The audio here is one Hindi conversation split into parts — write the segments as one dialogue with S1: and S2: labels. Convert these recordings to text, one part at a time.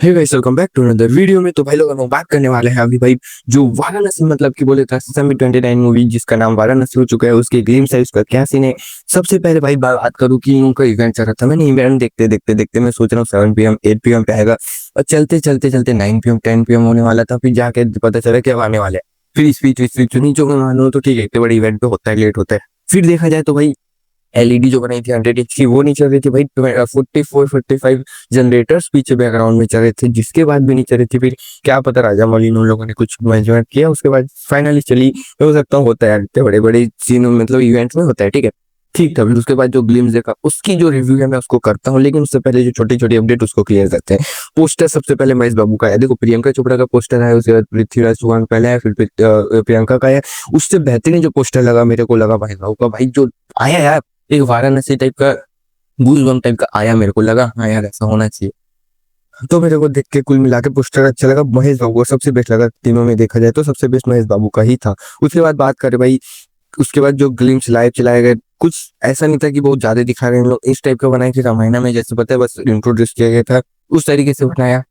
S1: Hey guys, welcome back to another video में। तो भाई लोग हम बात करने वाले हैं अभी भाई जो वाराणसी मतलब कि बोले था समी 29 मूवी जिसका नाम वाराणसी हो चुका है, उसके ग्लिम्स है, उसका क्या सीन है। सबसे पहले भाई बात करूं कि उनका इवेंट चल रहा था। मैंने इवेंट देखते देखते देखते मैं सोच रहा हूँ 7 PM 8 PM पे आएगा, और चलते चलते चलते 9 PM 10 PM होने वाला था। फिर जाके पता चला कि अब आने वाले हैं। फिर स्पीच सुनी जो मैं मानो तो ठीक है, इतने बड़े इवेंट पे होता है, लेट होता है। फिर देखा जाए तो भाई एलईडी जो बनाई थी 100 इंच की वो नहीं चल रही थी भाई। 44 45 जनरेटर्स पीछे बैकग्राउंड में चल रहे थे, जिसके बाद भी नहीं चल रही थी। फिर क्या पता राजा मौली उन लोगों ने कुछ मैनेजमेंट किया, उसके बाद फाइनली चली। हो सकता है, होता है यार, इतने बड़े बड़े सीन मतलब इवेंट्स में होता है, ठीक है। ठीक था। फिर उसके बाद जो ग्लिम्स देखा उसकी जो रिव्यू है मैं उसको करता हूँ, लेकिन उससे पहले जो छोटी छोटी अपडेट उसको क्लियर करते हैं। पोस्टर सबसे पहले महेश बाबू का है। देखो, प्रियंका चोपड़ा का पोस्टर है, उसके बाद पृथ्वीराज चौहान पहले है, फिर प्रियंका का है। उससे बेहतरीन जो पोस्टर लगा मेरे को लगा महेश बाबू का। भाई जो आया यार, एक वाराणसी टाइप का गूजबम्प टाइप का आया, मेरे को लगा हाँ यार ऐसा होना चाहिए। तो मेरे को देख के कुल मिला के पोस्टर अच्छा लगा। महेश बाबू को सबसे बेस्ट लगा, तीनों में देखा जाए तो सबसे बेस्ट महेश बाबू का ही था। उसके बाद बात करें भाई, उसके बाद जो ग्लिम्स लाइव चलाए गए, कुछ ऐसा नहीं था कि बहुत ज्यादा दिखा रहे हैं लोग। इस टाइप का बनाया कि रामायण में जैसे पता है बस इंट्रोड्यूस किया गया था, उस तरीके से बनाया।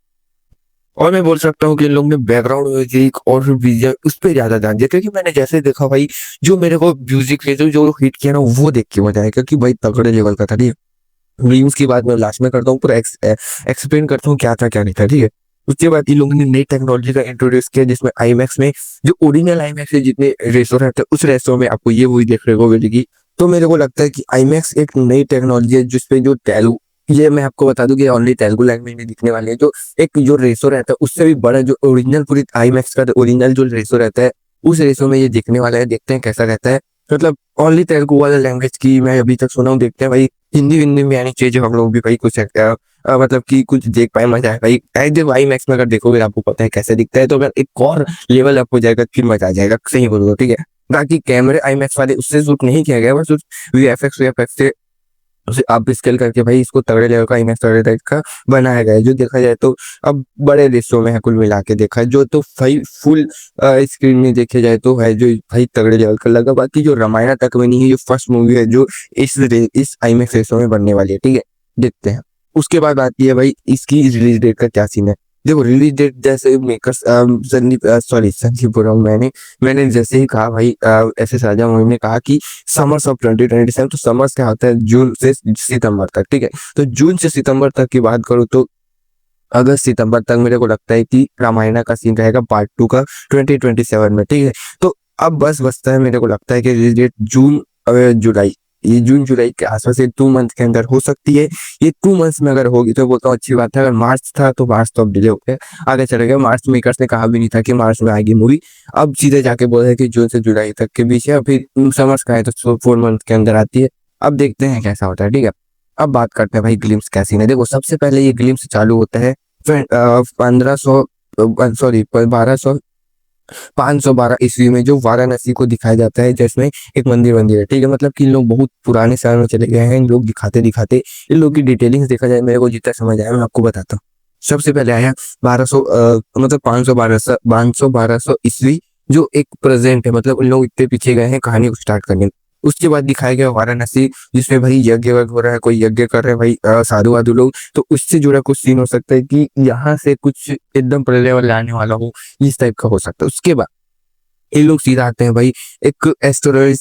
S1: और मैं बोल सकता हूँ कि इन लोगों ने बैकग्राउंड म्यूजिक और बीजीएम उस पर ज्यादा ध्यान दिया, क्योंकि मैंने जैसे देखा भाई, जो मेरे को म्यूजिक जो हिट किया ना वो देख के मजा आया, क्योंकि भाई तगड़े लेवल का था, ठीक है। रील्स की बात मैं लास्ट में करता हूँ, पूरा एक्सप्लेन करता हूँ क्या था क्या नहीं था, ठीक है। उसके बाद इन लोगों ने नई टेक्नोलॉजी का इंट्रोड्यूस किया, जिसमें आईमैक्स में जो ओरिजिनल आईमैक्स है जितने रेसो रहते हैं उस रेसो में आपको ये मूवी देखने को मिलेगी। तो मेरे को लगता है कि आईमैक्स एक नई टेक्नोलॉजी है जिसपे जो तेलुगु, ये मैं आपको बता दूं कि ओनली तेलुगु लैंग्वेज में दिखने वाली है। जो एक जो रेसो रहता है उससे भी बड़ा जो ओरिजिनल पूरी आईमैक्स का ओरिजिनल जो रेसो रहता है, उस रेसो में ये दिखने वाला है। देखते हैं कैसा रहता है। मतलब ओनली तेलुगु वाला लैंग्वेज की मैं अभी तक सुना हूँ, देखते हैं भाई। हिंदी हिंदी में आनी चाहिए, जो हम लोग भी भाई कुछ मतलब कि कुछ देख पाए, मजा आए भाई। जब आई मैक्स में अगर देखोगे आपको पता है कैसे दिखता है, तो अगर एक और लेवल अप हो जाएगा फिर मजा आ जाएगा, सही बोलोगे, ठीक है। बाकी कैमरे आई मैक्स वाले उससे शूट नहीं किया गया, बस वीएफएक्स से उसे आप स्केल करके भाई इसको तगड़े लेवल का इमेज तगड़े टाइप का बनाया गया है। जो देखा जाए तो अब बड़े देशों में है, कुल मिला के देखा है जो तो भाई फुल स्क्रीन में देखे जाए तो है जो भाई तगड़े लेवल का लगा। बाकी जो रामायण तक में नहीं है, जो फर्स्ट मूवी है जो इस आईमैक्स रेसो में बनने वाली है, ठीक है। देखते हैं। उसके बाद आती है भाई इसकी रिलीज डेट का क्या सीन है। देखो, रिलीज डेट जैसे मेकर्स संदीप बोल रहा हूँ मैंने जैसे ही कहा भाई, एस एस राजा ने कहा कि समर्स ऑफ 2027। तो समर्स क्या होता है, जून से सितंबर तक, ठीक है। तो जून से सितंबर तक की बात करूँ तो अगस्त सितंबर तक मेरे को लगता है कि रामायण का सीन रहेगा पार्ट 2 का 2027 में, ठीक है। तो अब बस बचता है, मेरे को लगता है कि रिलीज डेट जून जुलाई, ये जून जुलाई के आसपास, ये 2 मंथ के अंदर हो सकती है। ये 2 मंथ्स में अगर होगी तो बोलता हूँ अच्छी बात है। अगर मार्च था तो मार्च तो अब डिले हो गया, आगे चले गया। मार्च मेकर्स ने कहा भी नहीं था कि मार्च में आएगी मूवी, अब सीधे जाके बोल रहे हैं कि जून से जुलाई तक के बीच है। फिर समर्स का है तो 4 मंथ के अंदर आती है। अब देखते हैं कैसा होता है, ठीक है। अब बात करते हैं भाई ग्लिम्स कैसी है। देखो, सबसे पहले ये ग्लिम्स चालू होता है 1500 सॉरी 512 ईस्वी में, जो वाराणसी को दिखाया जाता है, जिसमें एक मंदिर है, ठीक है। मतलब कि इन लोग बहुत पुराने साल में चले गए हैं, इन लोग दिखाते दिखाते। इन लोग की डिटेलिंग्स देखा जाए, मेरे को जितना समझ आया मैं आपको बताता हूँ। सबसे पहले आया 1200 मतलब 512 ईस्वी, जो एक प्रेजेंट है। मतलब इन लोग इतने पीछे गए हैं कहानी को स्टार्ट करने में। उसके बाद दिखाया गया वाराणसी, जिसमें भाई यज्ञ हो रहा है, कोई यज्ञ कर रहे हैं भाई साधु वाधु लोग। तो उससे जुड़ा कुछ सीन हो सकता है कि यहाँ से कुछ एकदम प्रलय वाला आने वाला हो, इस टाइप का हो सकता है। उसके बाद ये लोग सीधा आते हैं भाई, एक एस्टेरॉइड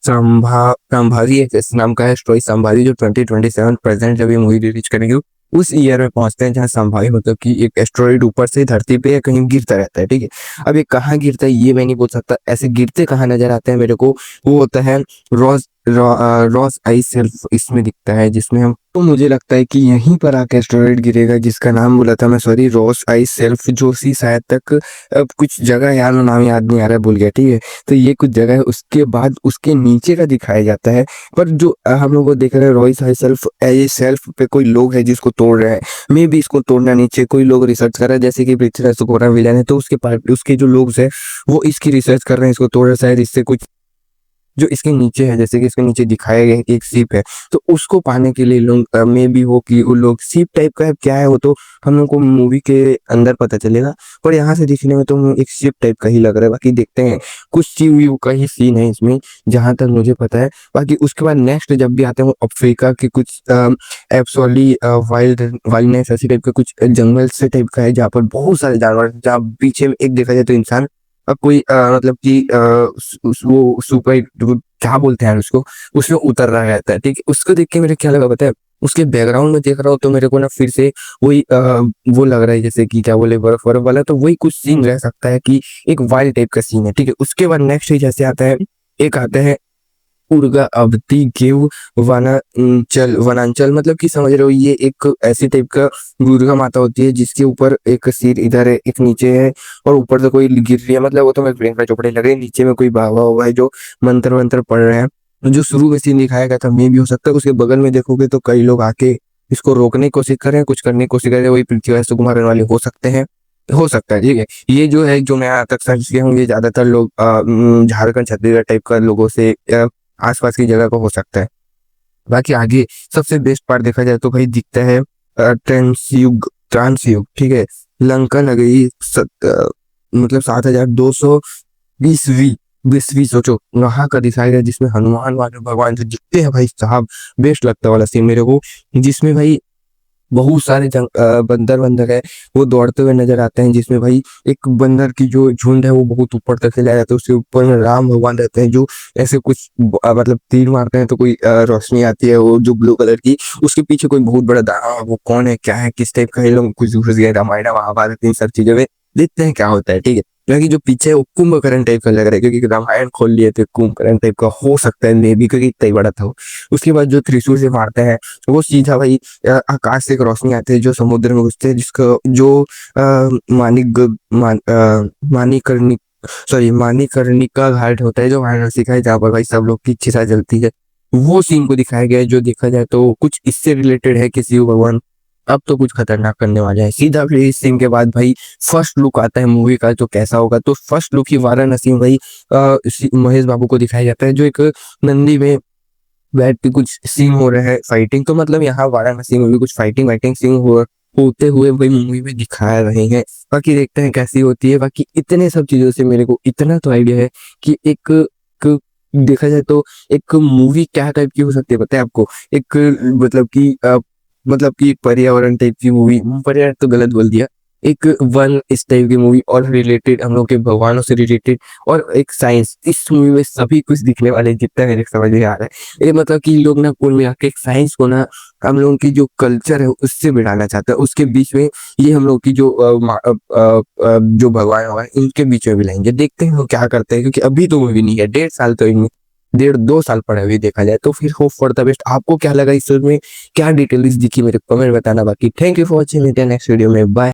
S1: संभाजी एक इस नाम का एस्टेरॉइड संभाजी, जो 2027 प्रेजेंट जब ये मूवी रिलीज करेंगे उस ईयर में पहुंचते हैं, जहाँ संभाजी मतलब कि एक एस्टेरॉइड ऊपर से धरती पे या कहीं गिरता रहता है, ठीक है। अब ये कहाँ गिरता है ये मैं नहीं बोल सकता, ऐसे गिरते कहाँ नजर आते हैं मेरे को, वो होता है रॉस रॉस आई सेल्फ इसमें दिखता है, जिसमें हम, तो मुझे लगता है कि यहीं पर आके एस्टेरॉइड गिरेगा, जिसका नाम बोला था मैं, सॉरी, रॉस आई सेल्फ, जो सी शायद तक अब कुछ जगह यार नाम याद नहीं आ रहा है, भूल गया, ठीक है। तो ये कुछ जगह है, उसके बाद उसके नीचे का दिखाया जाता है। पर जो हम लोग को देख रहे हैं रॉयस हाई सेल्फ, ये सेल्फ पे कोई लोग है जिसको तोड़ रहे हैं। मे भी इसको तोड़ना नीचे कोई लोग रिसर्च कर रहे हैं, जैसे कि पृथ्वीराज सुकोरा विलन है, तो उसके पार्ट उसके जो लोग हैं वो इसकी रिसर्च कर रहे हैं, इसको तोड़ रहे हैं, शायद इससे कुछ जो इसके नीचे है, जैसे कि इसके नीचे दिखाया गया है कि एक शिप है, तो उसको पाने के लिए लोग मे बी हो कि वो लोग शिप टाइप का है, क्या है वो तो हम लोग को मूवी के अंदर पता चलेगा, पर यहाँ से दिखने में तो एक शिप टाइप का ही लग रहा है। बाकी देखते हैं, कुछ सी व्यू का ही सीन है इसमें जहां तक मुझे पता है। बाकी उसके बाद नेक्स्ट जब भी आते हैं वो अफ्रीका के कुछ एब्सोली वाइल्डनेस ऐसी टाइप का कुछ जंगल से टाइप का है, जहाँ पर बहुत सारे जानवर हैं, जहाँ पीछे में एक देखा जाए तो इंसान कोई मतलब कि वो सुपर क्या बोलते हैं यार उसको, उसमें उतर रहा रहता है, ठीक है। उसको देख के मेरे क्या लगा पता है, उसके बैकग्राउंड में देख रहा हूँ तो मेरे को ना फिर से वही वो लग रहा है जैसे कि क्या बोले बर्फ बर्फ वाला, तो वही कुछ सीन रह सकता है कि एक वाइल्ड टाइप का सीन है, ठीक है। उसके बाद नेक्स्ट जैसे आता है, एक आता है उर्गा अवती गेव वनांचल वनांचल, मतलब कि समझ रहे हो, ये एक ऐसी टाइप का दुर्गा माता होती है जिसके ऊपर एक सिर इधर है, एक नीचे है, और ऊपर से कोई गिर रही है, मतलब वो तो मैं ब्रेन का चौपड़े लग रही है, नीचे में कोई बाबा हुआ है जो मंत्र वंत्र पढ़ रहे हैं। तो जो शुरू में सीन दिखाया गया था, मे भी हो सकता है उसके बगल में देखोगे तो कई लोग आके इसको रोकने की कोशिश कर रहे हैं, कुछ करने की कोशिश कर रहे हैं, वही पृथ्वी सुकुमार वाले हो सकते हैं, हो सकता है, ठीक है। ये जो है जो मैं आज तक सर्च किया हूँ, ये ज्यादातर लोग झारखंड छत्तीसगढ़ टाइप का लोगों से आसपास की जगह को हो सकता है। बाकी आगे सबसे बेस्ट पार्ट देखा जाए तो भाई दिखता है ट्रांसयुग, ठीक है। लंका नगरी मतलब 7220वीं बीसवीं सोचो वहां का दिखाया गया, जिसमें हनुमान वाले भगवान जो दिखते हैं भाई साहब, बेस्ट लगता वाला सीन मेरे को, जिसमें भाई बहुत सारे बंदर बंदर है, वो दौड़ते हुए नजर आते हैं, जिसमें भाई एक बंदर की जो झुंड है वो बहुत ऊपर तक चला जाता है, उसके ऊपर में राम भगवान रहते हैं जो ऐसे कुछ मतलब तीर मारते हैं तो कोई रोशनी आती है वो जो ब्लू कलर की, उसके पीछे कोई बहुत बड़ा वो कौन है क्या है किस टाइप का, ये लोग कुछ घुस गए रामायण महाभारत इन सब चीजों में, देखते हैं क्या होता है, ठीक है। क्योंकि जो पीछे वो कुंभकर्ण टाइप का लग रहा है, क्योंकि रामायण खोल लिए थे, कुंभकर्ण टाइप का हो सकता है मे बी, क्योंकि इतना ही बड़ा था वो। उसके बाद जो त्रिशूल से मारते हैं वो सीधा भाई आकाश से एक रोशनी आती है जो समुद्र में घुसते हैं, जिसका जो मानिकर्णिक सॉरी मानिकर्णिका घाट होता है जो वाराणसी का है, जहाँ पर भाई सब लोग की इच्छा जलती है, वो सीन को दिखाया गया है, जो देखा जाए तो कुछ इससे रिलेटेड है कि शिव भगवान अब तो कुछ खतरनाक करने वाले हैं। सीधा फिर इस सीन के बाद भाई फर्स्ट लुक आता है मूवी का, तो कैसा होगा, तो फर्स्ट लुक ही वाराणसी में भाई महेश बाबू को दिखाया जाता है, जो एक नंदी में बैठ के कुछ सीन हो रहा है फाइटिंग, तो मतलब यहाँ वाराणसी में भी कुछ फाइटिंग वाइटिंग सीन होते हुए वही मूवी में दिखा रहे हैं। बाकी देखते हैं कैसी होती है। बाकी इतने सब चीजों से मेरे को इतना तो आइडिया है कि एक देखा जाए तो एक मूवी क्या टाइप की हो सकती है पता है आपको, एक मतलब कि एक पर्यावरण टाइप की मूवी, पर्यावरण तो गलत बोल दिया, एक वन इस टाइप की मूवी और रिलेटेड हम लोग के भगवानों से रिलेटेड, और एक साइंस, इस मूवी में सभी कुछ दिखने वाले हैं, जितना मेरे समझ में आ रहा है। ये मतलब कि लोग ना कुल मिला के एक साइंस को ना हम लोगों की जो कल्चर है उससे मिलाना चाहता है, उसके बीच में ये हम लोग की जो जो भगवान है इनके बीच में भी लाएंगे, देखते हैं वो क्या करते हैं, क्योंकि अभी तो मूवी नहीं है, 1.5 साल तो इनमें 1.5 2 साल पड़े हुए देखा जाए तो। फिर होप फॉर द बेस्ट। आपको क्या लगा इस फिल्म में, क्या डिटेल्स दिखी मेरे कमेंट बताना। बाकी thank you for watching, next video में बाय।